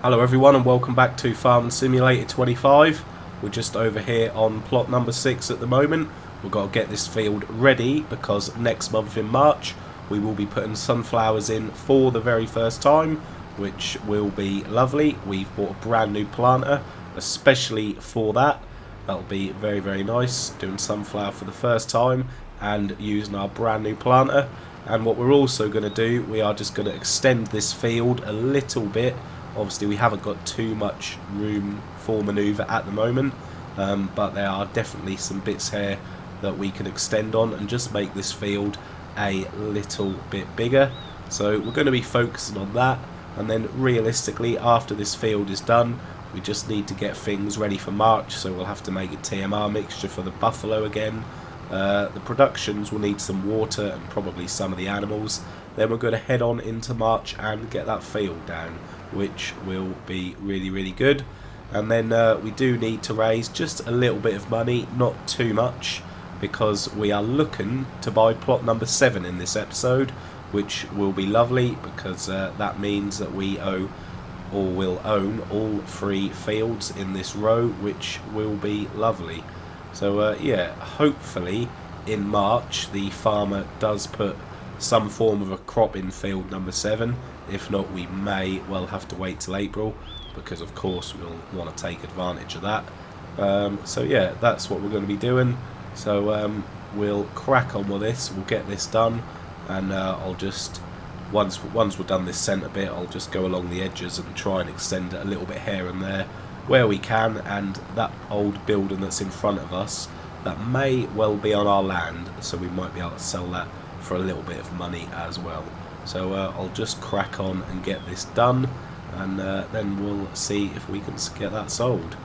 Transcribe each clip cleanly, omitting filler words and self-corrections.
Hello everyone and welcome back to Farm Simulator 25. We're just over here on plot number 6 at the moment. We've got to get this field ready because next month in March we will be putting sunflowers in for the very first time, which will be lovely. We've bought a brand new planter especially for that. That'll be very, very nice, doing sunflower for the first time and using our brand new planter. And what we're also going to do, we are just going to extend this field a little bit. Obviously we haven't got too much room for manoeuvre at the moment, but there are definitely some bits here that we can extend on and just make this field a little bit bigger. So we're going to be focusing on that, and then realistically after this field is done we just need to get things ready for March, so we'll have to make a TMR mixture for the buffalo again. The productions will need some water and probably some of the animals. Then we're going to head on into March and get that field down, which will be really, really good. And then we do need to raise just a little bit of money, not too much, because we are looking to buy plot number 7 in this episode, which will be lovely because that means that we owe or will own all 3 fields in this row, which will be lovely. So yeah, hopefully in March the farmer does put some form of a crop in field number 7. If not, we may well have to wait till April, because of course we'll want to take advantage of that. So yeah, that's what we're going to be doing. So we'll crack on with this, we'll get this done, and I'll just, once we've done this centre bit, I'll just go along the edges and try and extend it a little bit here and there where we can. And that old building that's in front of us, that may well be on our land, so we might be able to sell that for a little bit of money as well. So I'll just crack on and get this done, and then we'll see if we can get that sold.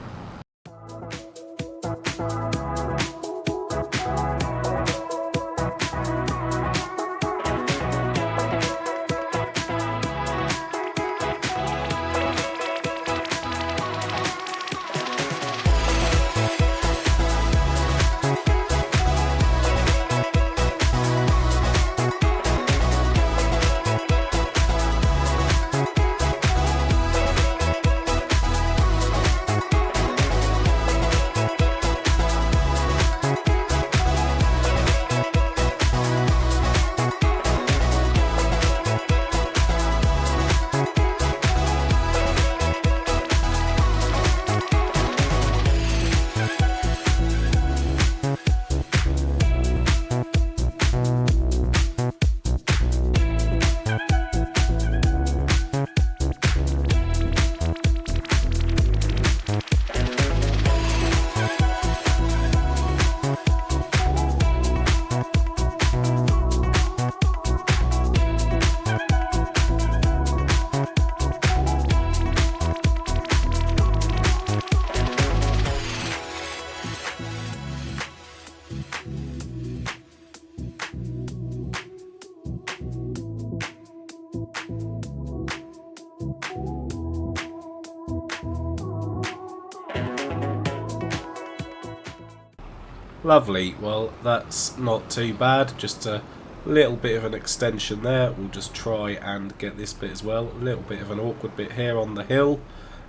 Lovely, well that's not too bad, just a little bit of an extension there. We'll just try and get this bit as well. A little bit of an awkward bit here on the hill,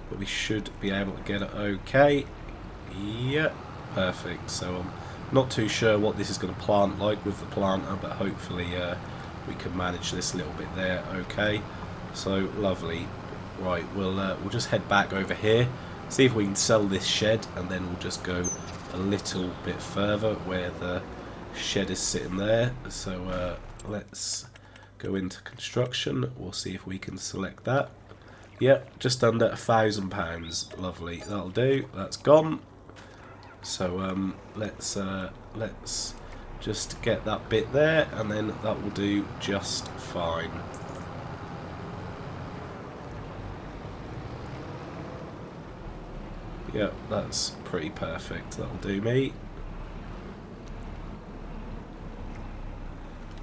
but we should be able to get it okay. Yeah, perfect. So I'm not too sure what this is going to plant like with the planter, but hopefully we can manage this little bit there okay. So lovely. Right, we'll just head back over here, see if we can sell this shed, and then we'll just go a little bit further where the shed is sitting there. So let's go into construction. We'll see if we can select that. Yep, just under £1,000. Lovely, that'll do. That's gone. So let's just get that bit there, and then that will do just fine. Yep, that's pretty perfect. That'll do me.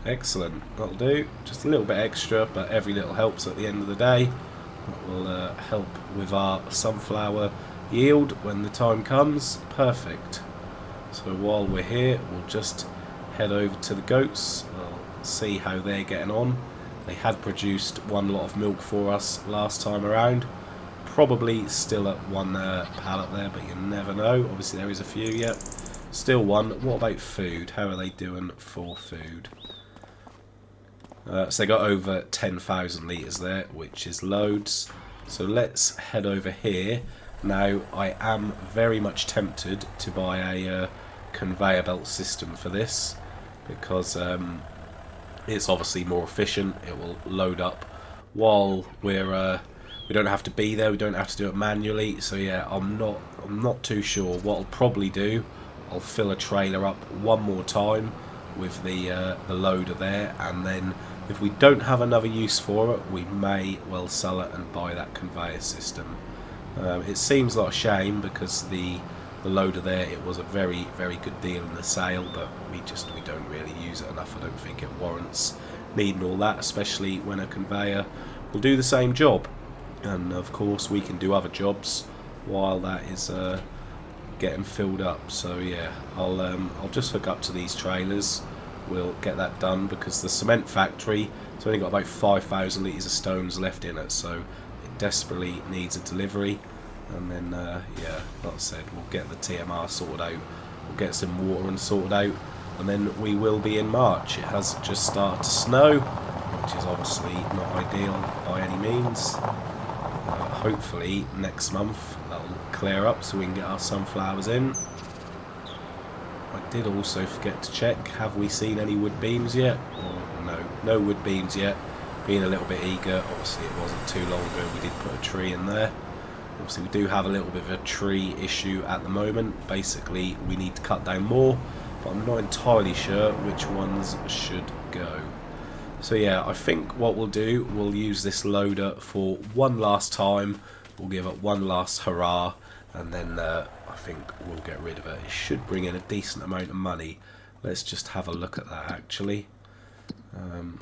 Excellent. That'll do. Just a little bit extra, but every little helps at the end of the day. That will help with our sunflower yield when the time comes. Perfect. So while we're here, we'll just head over to the goats. We'll see how they're getting on. They had produced one lot of milk for us last time around. Probably still at one pallet there, but you never know. Obviously there is a few yet. Still one. What about food? How are they doing for food? So they got over 10,000 litres there, which is loads. So let's head over here. Now, I am very much tempted to buy a conveyor belt system for this, because it's obviously more efficient. It will load up while we don't have to be there. We don't have to do it manually. So yeah, I'm not too sure. What I'll probably do, I'll fill a trailer up one more time with the loader there, and then if we don't have another use for it, we may well sell it and buy that conveyor system. It seems like a shame, because the loader there, it was a very, very good deal in the sale, but we don't really use it enough. I don't think it warrants needing all that, especially when a conveyor will do the same job. And of course we can do other jobs while that is getting filled up. So yeah, I'll just hook up to these trailers. We'll get that done, because the cement factory, it's only got about 5,000 litres of stones left in it, so it desperately needs a delivery. And then yeah, like I said, we'll get the TMR sorted out, we'll get some water and sorted out, and then we will be in March. It has just started to snow, which is obviously not ideal by any means. Hopefully next month that'll clear up so we can get our sunflowers in. I did also forget to check, have we seen any wood beams yet? Or no wood beams yet. Being a little bit eager, obviously it wasn't too long ago we did put a tree in there. Obviously we do have a little bit of a tree issue at the moment. Basically we need to cut down more, but I'm not entirely sure which ones should go. So yeah, I think what we'll do, we'll use this loader for one last time. We'll give it one last hurrah, and then I think we'll get rid of it. It should bring in a decent amount of money. Let's just have a look at that actually.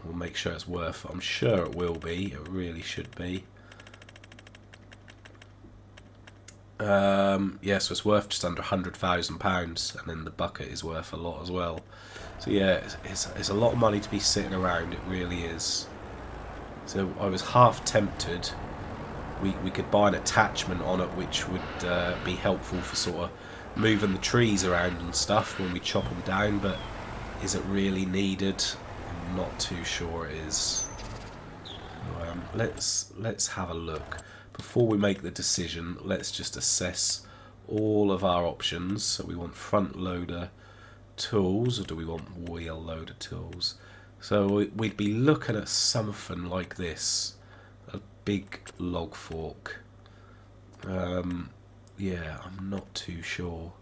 We'll make sure it's worth it. I'm sure it will be. It really should be. Yeah, so it's worth just under £100,000, and then the bucket is worth a lot as well. So yeah, it's a lot of money to be sitting around. It really is. So I was half tempted. We could buy an attachment on it which would be helpful for sort of moving the trees around and stuff when we chop them down, but is it really needed? I'm not too sure it is. So, let's have a look. Before we make the decision, let's just assess all of our options. So we want front loader tools, or do we want wheel loader tools? So we'd be looking at something like this. A big log fork. Yeah, I'm not too sure.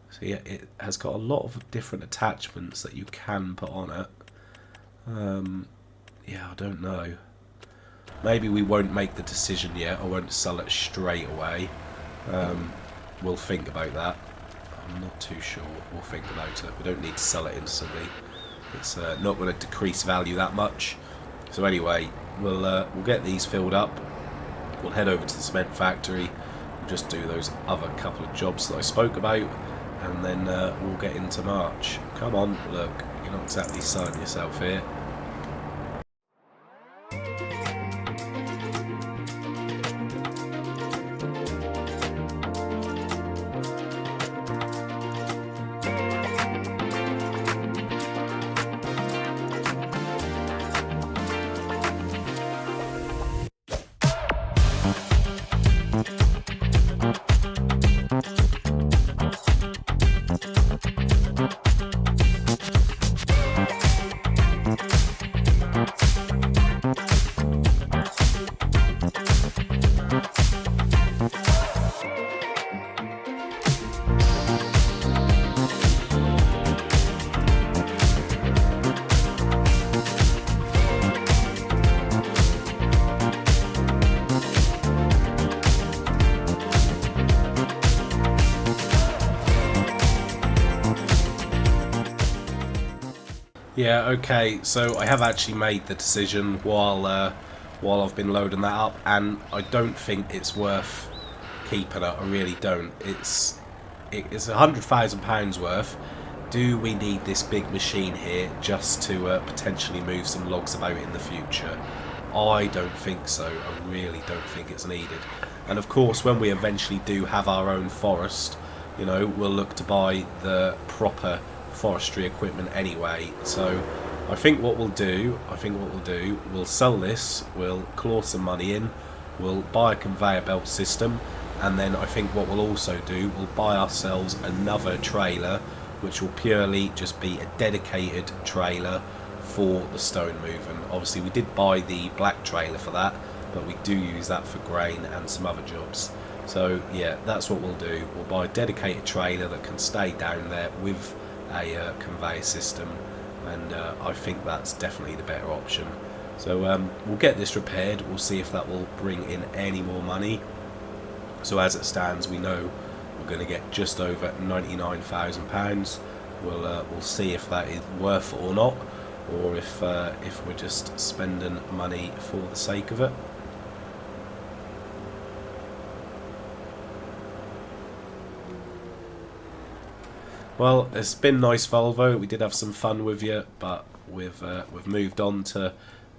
So yeah, it has got a lot of different attachments that you can put on it. Yeah, I don't know. Maybe we won't make the decision yet. I won't sell it straight away. We'll think about that. I'm not too sure. We'll think about it. We don't need to sell it instantly. It's not going to decrease value that much. So anyway, we'll get these filled up. We'll head over to the cement factory. We'll just do those other couple of jobs that I spoke about, and then we'll get into March. Come on, look, you're not exactly selling yourself here. Yeah, okay, so I have actually made the decision while I've been loading that up, and I don't think it's worth keeping it. I really don't. It's £100,000 worth. Do we need this big machine here just to potentially move some logs about in the future? I don't think so. I really don't think it's needed. And of course, when we eventually do have our own forest, you know, we'll look to buy the proper forestry equipment anyway. So I think what we'll do, we'll sell this, we'll claw some money in, we'll buy a conveyor belt system, and then I think what we'll also do, we'll buy ourselves another trailer, which will purely just be a dedicated trailer for the stone moving. Obviously we did buy the black trailer for that, but we do use that for grain and some other jobs. So yeah, that's what we'll do. We'll buy a dedicated trailer that can stay down there with a conveyor system, and I think that's definitely the better option. So we'll get this repaired. We'll see if that will bring in any more money. So as it stands, we know we're going to get just over £99,000. We'll see if that is worth it or not, or if we're just spending money for the sake of it. Well, it's been nice, Volvo. We did have some fun with you, but we've moved on to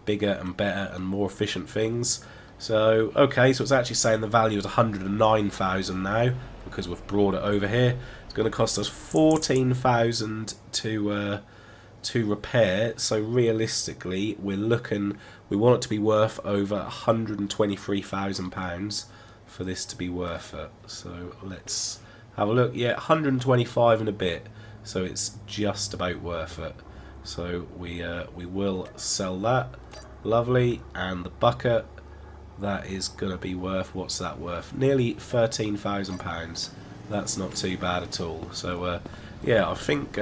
bigger and better and more efficient things. So okay, so it's actually saying the value is 109,000 now because we've brought it over here. It's going to cost us 14,000 to repair. So realistically, we want it to be worth over £123,000 for this to be worth it. So let's have a look. Yeah, 125 and a bit. So it's just about worth it. So we will sell that. Lovely. And the bucket, that is going to be worth, what's that worth? Nearly £13,000. That's not too bad at all. So yeah, I don't think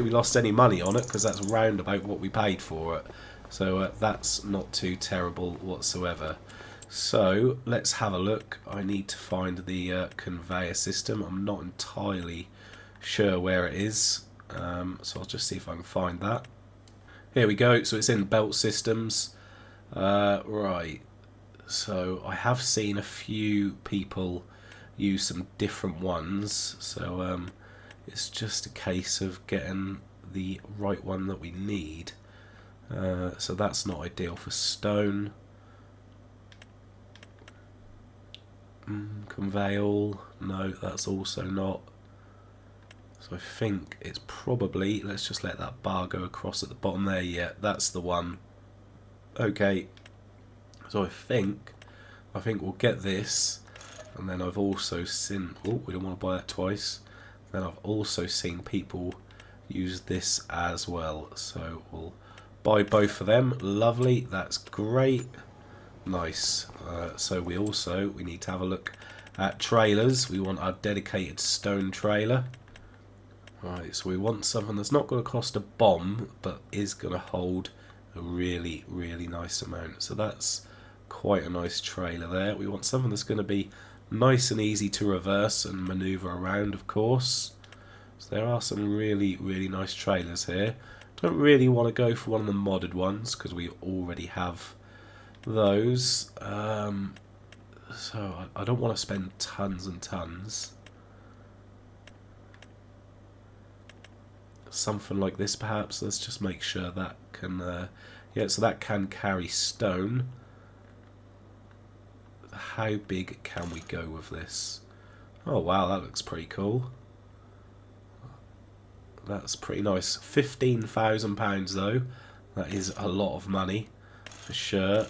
we lost any money on it because that's round about what we paid for it. So that's not too terrible whatsoever. So let's have a look. I need to find the conveyor system. I'm not entirely sure where it is. So I'll just see if I can find that. Here we go. So it's in belt systems. Right. So I have seen a few people use some different ones. So it's just a case of getting the right one that we need. So that's not ideal for stone. Conveyor, no, that's also not. So I think it's probably, let's just let that bar go across at the bottom there. Yeah, that's the one. Okay, so I think we'll get this, and then I've also seen, oh, we don't want to buy that twice. Then I've also seen people use this as well, so we'll buy both of them. Lovely, that's great. Nice. So we need to have a look at trailers. We want our dedicated stone trailer. Right, so we want something that's not going to cost a bomb, but is going to hold a really, really nice amount. So that's quite a nice trailer there. We want something that's going to be nice and easy to reverse and maneuver around, of course. So there are some really, really nice trailers here. Don't really want to go for one of the modded ones because we already have those. So I don't want to spend tons and tons. Something like this perhaps. Let's just make sure that can yeah, so that can carry stone. How big can we go with this? Oh wow, that looks pretty cool. That's pretty nice. £15,000 though. That is a lot of money for sure.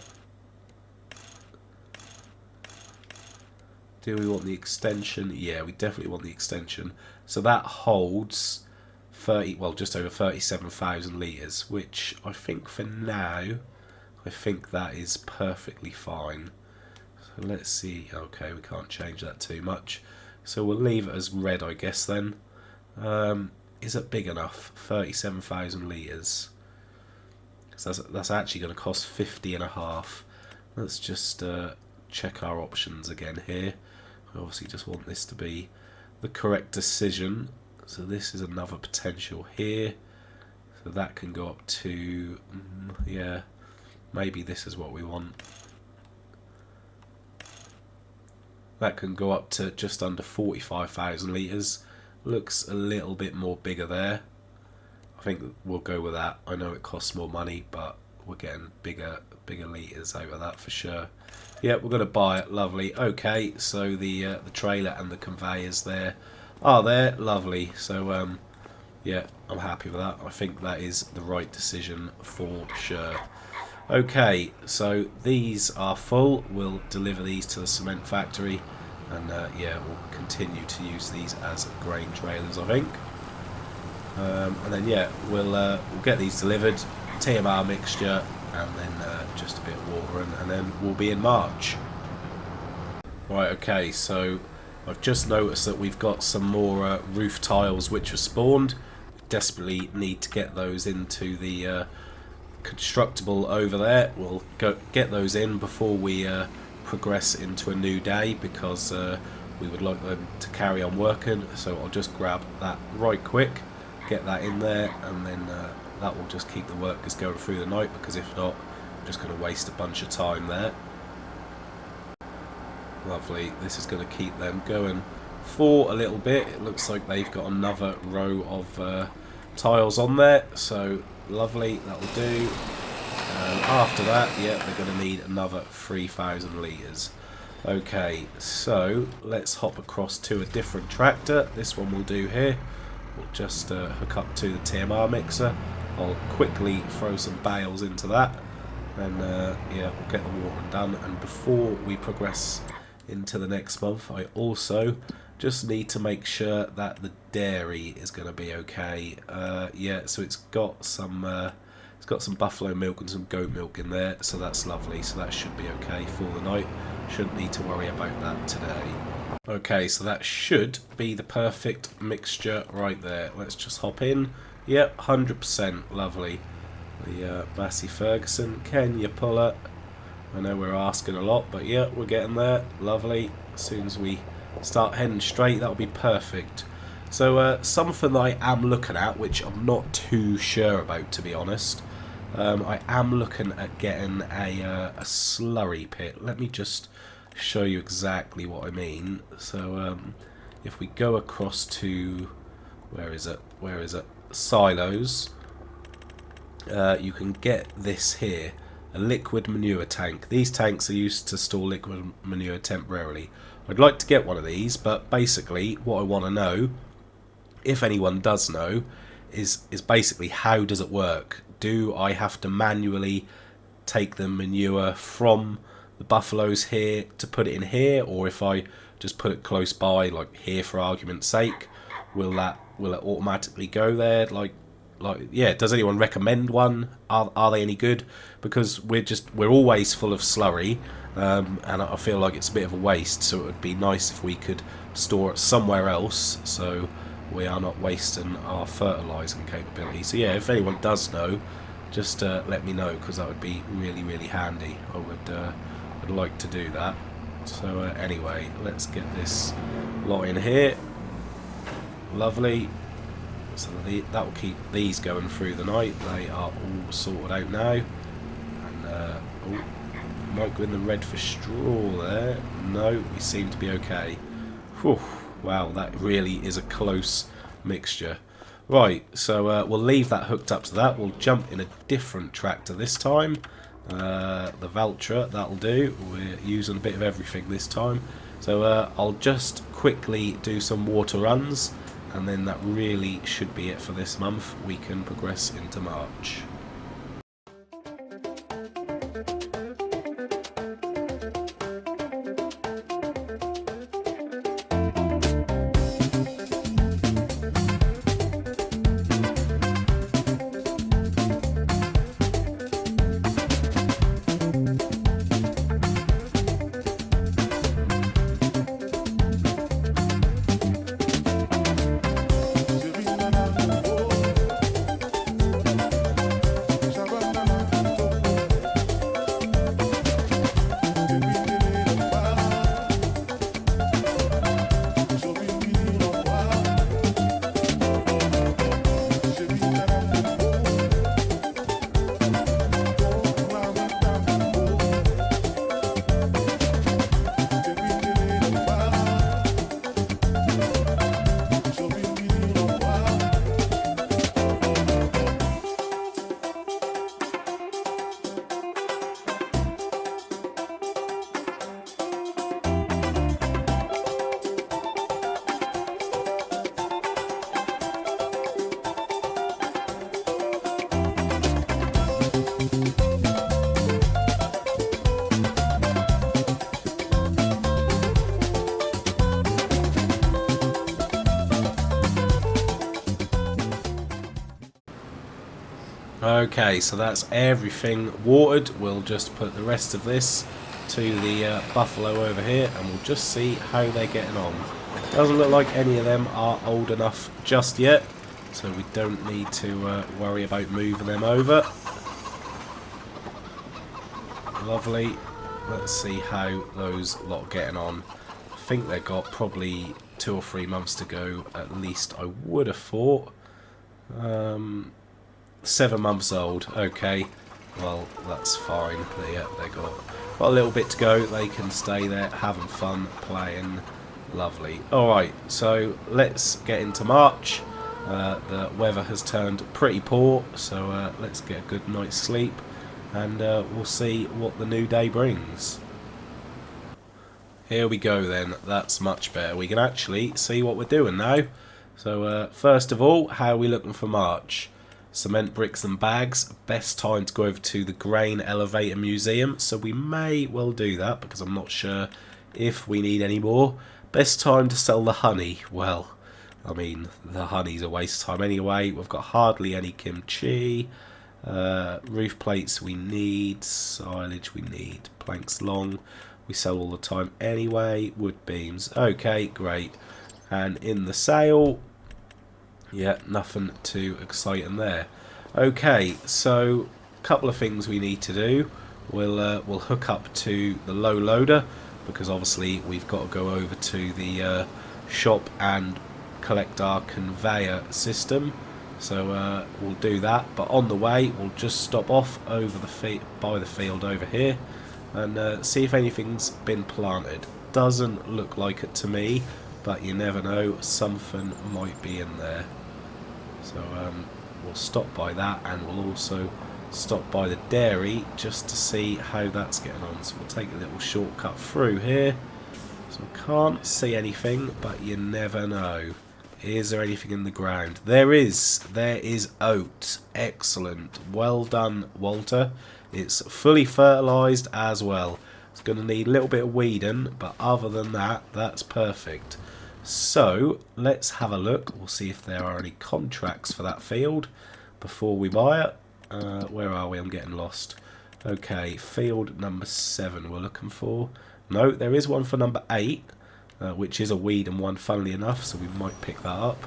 Do we want the extension? Yeah, we definitely want the extension. So that holds 30, well, just over 37,000 litres, which I think for now, I think that is perfectly fine. So let's see. Okay, we can't change that too much. So we'll leave it as red, I guess, then. Is it big enough? 37,000 litres. So that's actually going to cost 50.5. Let's just check our options again here. We obviously just want this to be the correct decision. So this is another potential here. So that can go up to, yeah, maybe this is what we want. That can go up to just under 45,000 litres. Looks a little bit more bigger there. I think we'll go with that. I know it costs more money, but we're getting bigger litres out of that for sure. Yeah, we're going to buy it. Lovely. Okay, so the trailer and the conveyors there are there. Lovely. So yeah, I'm happy with that. I think that is the right decision for sure. Okay, so these are full. We'll deliver these to the cement factory, and yeah, we'll continue to use these as grain trailers, I think. And then yeah, we'll get these delivered, TMR mixture, and then just a bit of water, and then we'll be in March. Right, okay, so I've just noticed that we've got some more roof tiles which are spawned. We desperately need to get those into the constructible over there. We'll go get those in before we progress into a new day, because we would like them to carry on working. So I'll just grab that right quick, get that in there, and then that will just keep the workers going through the night, because if not, I'm just going to waste a bunch of time there. Lovely. This is going to keep them going for a little bit. It looks like they've got another row of tiles on there, so lovely, that'll do. After that, yeah, they're going to need another 3,000 litres. Okay, so let's hop across to a different tractor. This one will do here. We'll just hook up to the TMR mixer. I'll quickly throw some bales into that, and yeah, we'll get the watering done. And before we progress into the next month, I also just need to make sure that the dairy is going to be okay. Yeah, so it's got some buffalo milk and some goat milk in there, so that's lovely. So that should be okay for the night. Shouldn't need to worry about that today. Okay, so that should be the perfect mixture right there. Let's just hop in. Yep, 100%, lovely. The Massey Ferguson, can you pull it? I know we're asking a lot, but yeah, we're getting there. Lovely. As soon as we start heading straight, that'll be perfect. So something that I am looking at, which I'm not too sure about, to be honest, I am looking at getting a slurry pit. Let me just show you exactly what I mean. So if we go across to, where is it, silos, you can get this here, a liquid manure tank. These tanks are used to store liquid manure temporarily. I'd like to get one of these, but basically what I want to know, if anyone does know, is basically how does it work? Do I have to manually take the manure from the buffaloes here to put it in here, or if I just put it close by, like here for argument's sake, will it automatically go there? Like yeah, does anyone recommend one? Are they any good? Because we're always full of slurry, and I feel like it's a bit of a waste, so it would be nice if we could store it somewhere else, so we are not wasting our fertilising capability. So yeah, if anyone does know, just let me know, because that would be really, really handy. I'd like to do that. So anyway, let's get this lot in here. Lovely. So that will keep these going through the night. They are all sorted out now. And oh, might go in the red for straw there. No, we seem to be okay. Whew, wow, that really is a close mixture. Right, so we'll leave that hooked up to that. We'll jump in a different tractor this time. The Valtra, that'll do. We're using a bit of everything this time. So I'll just quickly do some water runs, and then that really should be it for this month. We can progress into March. Okay, so that's everything watered. We'll just put the rest of this to the buffalo over here, and we'll just see how they're getting on. Doesn't look like any of them are old enough just yet, so we don't need to worry about moving them over. Lovely. Let's see how those lot are getting on. I think they've got probably 2 or 3 months to go at least, I would have thought. 7 months old. Okay, well, that's fine. They got a little bit to go. They can stay there having fun playing. Lovely. Alright, so let's get into March. The weather has turned pretty poor, so let's get a good night's sleep, and we'll see what the new day brings. Here we go then. That's much better. We can actually see what we're doing now. So first of all, how are we looking for March? Cement, bricks and bags. Best time to go over to the Grain Elevator Museum, so we may well do that because I'm not sure if we need any more. Best time to sell the honey. Well, I mean, the honey's a waste of time anyway. We've got hardly any kimchi. Roof plates we need. Silage we need. Planks long. We sell all the time anyway. Wood beams. Okay, great. And in the sale, yeah, nothing too exciting there. Okay, so a couple of things we need to do. We'll hook up to the low loader, because obviously we've got to go over to the shop and collect our conveyor system. So we'll do that, but on the way we'll just stop off over by the field over here and see if anything's been planted. Doesn't look like it to me, but you never know, something might be in there. So we'll stop by that, and we'll also stop by the dairy just to see how that's getting on. So we'll take a little shortcut through here. So I can't see anything, but you never know. Is there anything in the ground? There is. There is oat. Excellent. Well done, Walter. It's fully fertilised as well. It's going to need a little bit of weeding, but other than that, that's perfect. So let's have a look. We'll see if there are any contracts for that field before we buy it. Where are we? I'm getting lost. Okay, field number 7 we're looking for. No, there is one for number 8, which is a weed and one, funnily enough, so we might pick that up.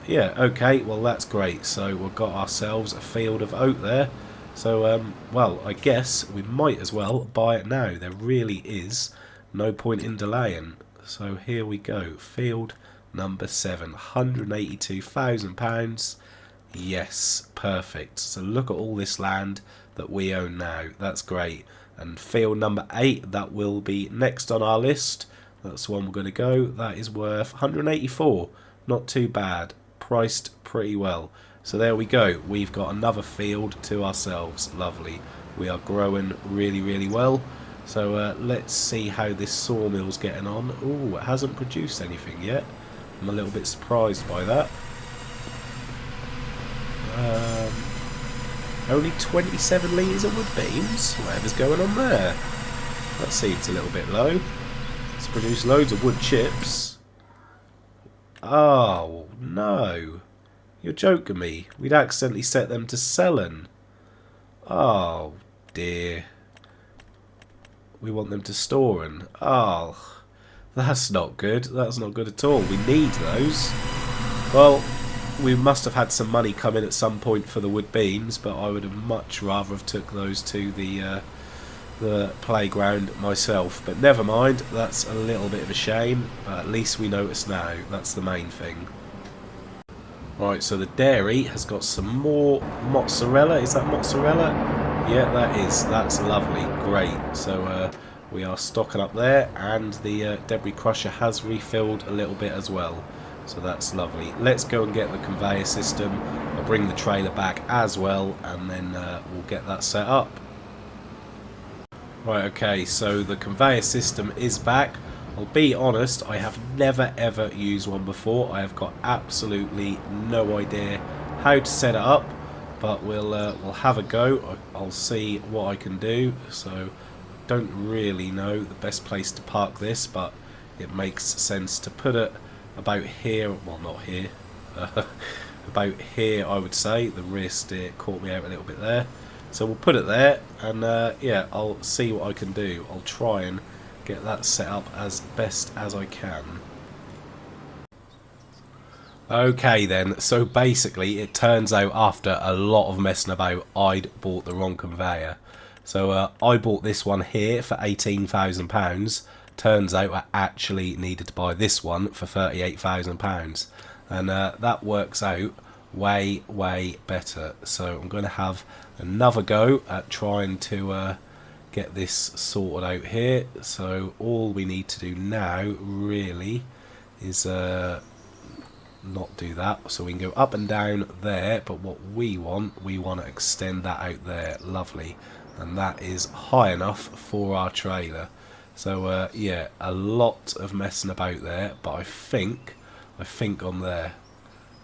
Yeah, okay, well that's great. So we've got ourselves a field of oat there. So, well, I guess we might as well buy it now. There really is no point in delaying. So here we go. Field number 7, £182,000. Yes, perfect. So look at all this land that we own now. That's great. And field number 8, that will be next on our list. That's the one we're going to go. That is worth 184. Not too bad. Priced pretty well. So there we go. We've got another field to ourselves. Lovely. We are growing really, really well. So let's see how this sawmill's getting on. Ooh, it hasn't produced anything yet. I'm a little bit surprised by that. Only 27 litres of wood beams? Whatever's going on there. That seems a little bit low. It's produced loads of wood chips. Oh, no. You're joking me. We'd accidentally set them to selling. Oh, dear. We want them to storing. Oh, that's not good. That's not good at all. We need those. Well, we must have had some money come in at some point for the wood beams, but I would have much rather have took those to the playground myself. But never mind, that's a little bit of a shame, but at least we notice now. That's the main thing. Right, so the dairy has got some more mozzarella. Is that mozzarella? Yeah, that is. That's lovely. Great. So we are stocking up there, and the debris crusher has refilled a little bit as well. So that's lovely. Let's go and get the conveyor system. I'll bring the trailer back as well, and then we'll get that set up. Right, okay, so the conveyor system is back. I'll be honest, I have never ever used one before. I have got absolutely no idea how to set it up, but we'll have a go. I'll see what I can do. So I don't really know the best place to park this, but it makes sense to put it about here. Well, not here. about here, I would say. The rear steer caught me out a little bit there. So we'll put it there, and yeah, I'll see what I can do. I'll try and get that set up as best as I can. Okay then, so basically it turns out after a lot of messing about, I'd bought the wrong conveyor. So I bought this one here for £18,000. Turns out I actually needed to buy this one for £38,000. And that works out way, way better. So I'm going to have another go at trying to get this sorted out here. So all we need to do now really is not do that, so we can go up and down there, but what we want to extend that out there. Lovely. And that is high enough for our trailer. So yeah, a lot of messing about there, but I think on there.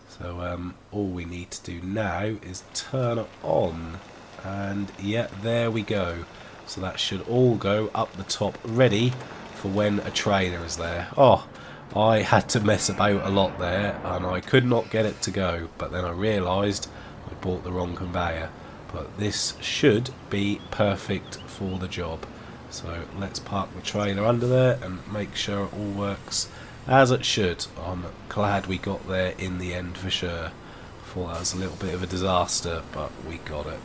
So all we need to do now is turn it on, and yeah, there we go. So that should all go up the top, ready for when a trailer is there. Oh, I had to mess about a lot there, and I could not get it to go, but then I realised I bought the wrong conveyor. But this should be perfect for the job. So let's park the trailer under there and make sure it all works as it should. I'm glad we got there in the end for sure. Thought that was a little bit of a disaster, but we got it.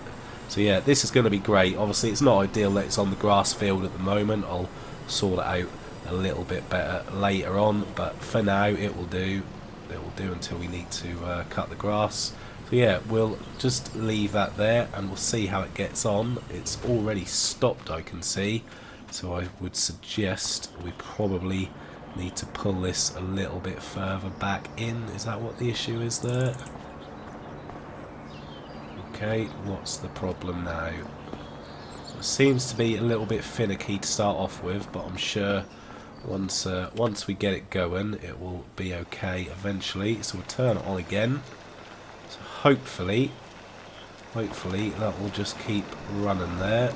So yeah, this is going to be great. Obviously it's not ideal that it's on the grass field at the moment. I'll sort it out a little bit better later on, but for now it will do. It will do until we need to cut the grass. So yeah, we'll just leave that there and we'll see how it gets on. It's already stopped, I can see, so I would suggest we probably need to pull this a little bit further back in. Is that what the issue is there? Okay, what's the problem now? So it seems to be a little bit finicky to start off with, but I'm sure once we get it going, it will be okay eventually. So we'll turn it on again. So hopefully that will just keep running there.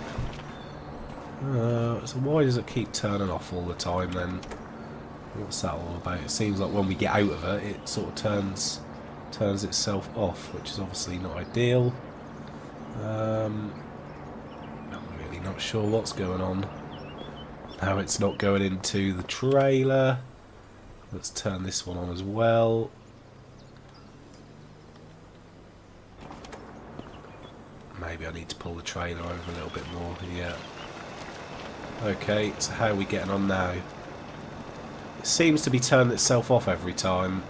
So why does it keep turning off all the time then? What's that all about? It seems like when we get out of it, it sort of turns itself off, which is obviously not ideal. I'm really not sure what's going on. Now it's not going into the trailer. Let's turn this one on as well. Maybe I need to pull the trailer over a little bit more. Yeah. Okay, so how are we getting on now? It seems to be turning itself off every time.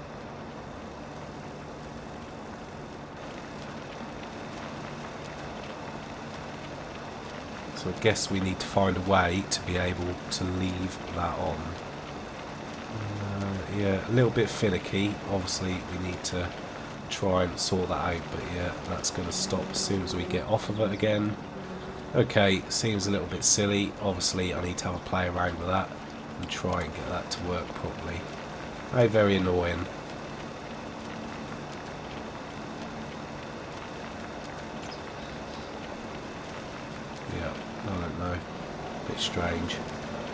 So I guess we need to find a way to be able to leave that on. Yeah, a little bit finicky. Obviously we need to try and sort that out, but yeah, that's going to stop as soon as we get off of it again. Okay, seems a little bit silly. Obviously I need to have a play around with that and try and get that to work properly. Very annoying. Yeah, I don't know. Bit strange.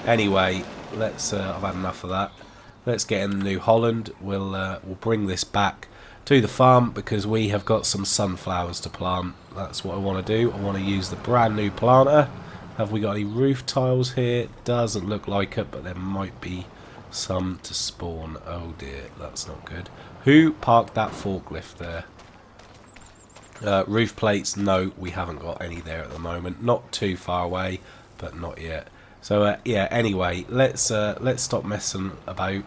Anyway, let's. I've had enough of that. Let's get in the New Holland. We'll bring this back to the farm because we have got some sunflowers to plant. That's what I want to do. I want to use the brand new planter. Have we got any roof tiles here? Doesn't look like it, but there might be some to spawn. Oh dear, that's not good. Who parked that forklift there? Roof plates? No, we haven't got any there at the moment. Not too far away, but not yet. So yeah. Anyway, let's stop messing about.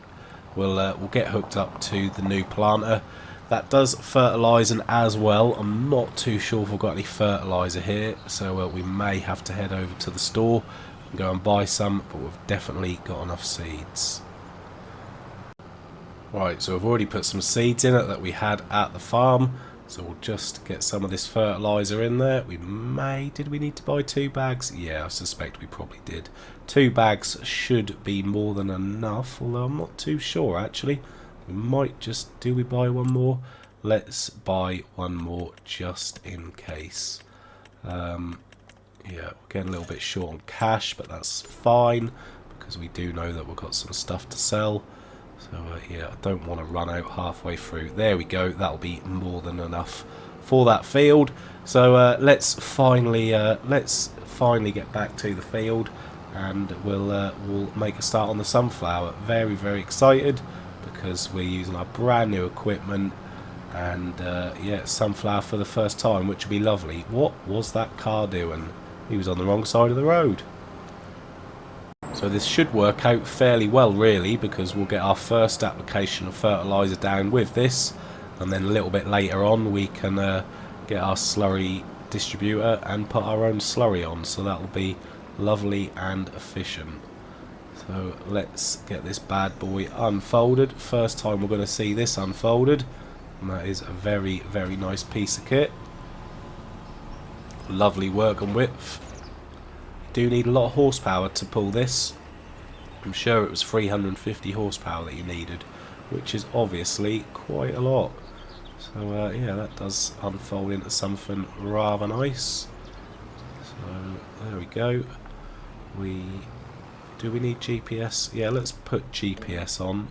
We'll get hooked up to the new planter. That does fertilising as well. I'm not too sure if we've got any fertiliser here, so we may have to head over to the store and go and buy some, but we've definitely got enough seeds. Right, so I've already put some seeds in it that we had at the farm, so we'll just get some of this fertiliser in there. Did we need to buy 2 bags? Yeah, I suspect we probably did. 2 bags should be more than enough, although I'm not too sure actually. We might just, do we buy one more? Let's buy one more just in case. Yeah, we're getting a little bit short on cash, but that's fine because we do know that we've got some stuff to sell. So yeah, I don't want to run out halfway through. There we go. That'll be more than enough for that field. So let's finally get back to the field, and we'll make a start on the sunflower. Very, very excited because we're using our brand new equipment, and yeah, sunflower for the first time, which would be lovely. What was that car doing? He was on the wrong side of the road. So this should work out fairly well, really, because we'll get our first application of fertiliser down with this, and then a little bit later on we can get our slurry distributor and put our own slurry on, so that'll be lovely and efficient. So let's get this bad boy unfolded. First time we're going to see this unfolded, and that is a very, very nice piece of kit. Lovely working width. Do need a lot of horsepower to pull this. I'm sure it was 350 horsepower that you needed, which is obviously quite a lot. So yeah, that does unfold into something rather nice. So there we go. Do we need GPS? Yeah, let's put GPS on.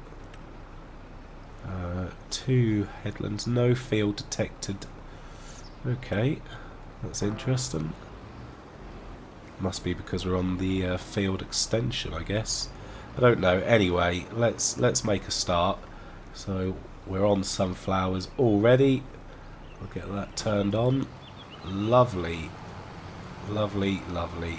2 headlands, no field detected. Okay, that's interesting. Must be because we're on the field extension, I guess. I don't know. Anyway, let's make a start. So we're on sunflowers already. We'll get that turned on. Lovely, lovely, lovely.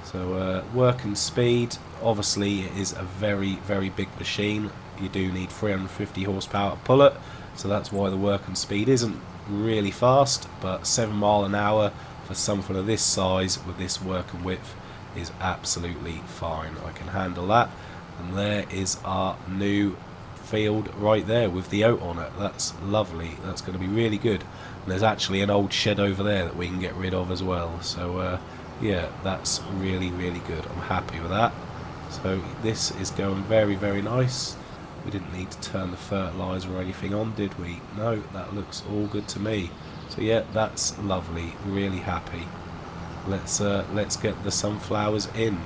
So working speed. Obviously, it is a very, very big machine. You do need 350 horsepower to pull it. So that's why the working speed isn't really fast. But 7 miles an hour for something of this size with this working width is absolutely fine. I can handle that. And there is our new field right there with the oat on it. That's lovely. That's going to be really good. And there's actually an old shed over there that we can get rid of as well. So yeah, that's really, really good. I'm happy with that. So this is going very, very nice. We didn't need to turn the fertiliser or anything on, did we? No, that looks all good to me. So yeah, that's lovely. Really happy. Let's get the sunflowers in.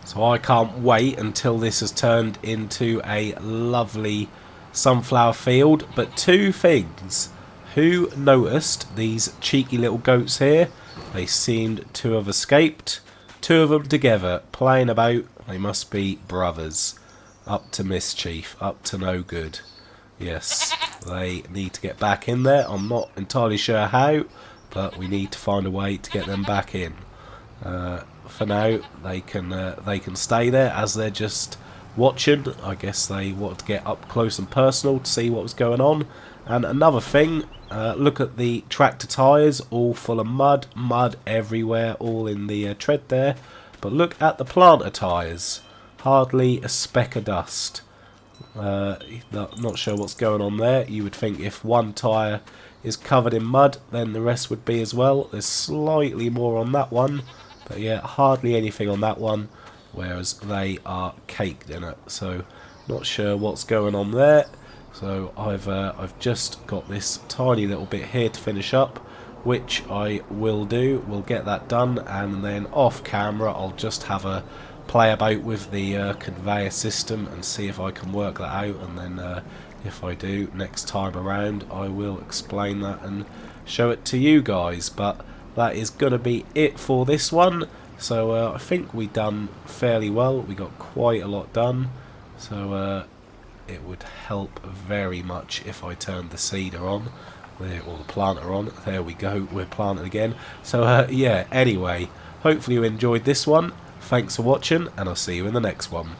So I can't wait until this has turned into a lovely sunflower field. But 2 things. Who noticed these cheeky little goats here? They seemed to have escaped. 2 of them together, playing about. They must be brothers. Up to mischief, up to no good. Yes, they need to get back in there. I'm not entirely sure how, but we need to find a way to get them back in. For now, they can stay there as they're just watching. I guess they wanted to get up close and personal to see what was going on. And another thing, look at the tractor tyres, all full of mud everywhere, all in the tread there. But look at the planter tyres, hardly a speck of dust. Not sure what's going on there. You would think if one tyre is covered in mud, then the rest would be as well. There's slightly more on that one. But yeah, hardly anything on that one, whereas they are caked in it. So, not sure what's going on there. So I've just got this tiny little bit here to finish up, which I will do. We'll get that done, and then off camera I'll just have a play about with the conveyor system and see if I can work that out, and then if I do, next time around I will explain that and show it to you guys. But that is going to be it for this one. So I think we done fairly well. We got quite a lot done. So it would help very much if I turned the seeder on, or the planter on. There we go, we're planting again. So yeah, anyway, hopefully you enjoyed this one. Thanks for watching, and I'll see you in the next one.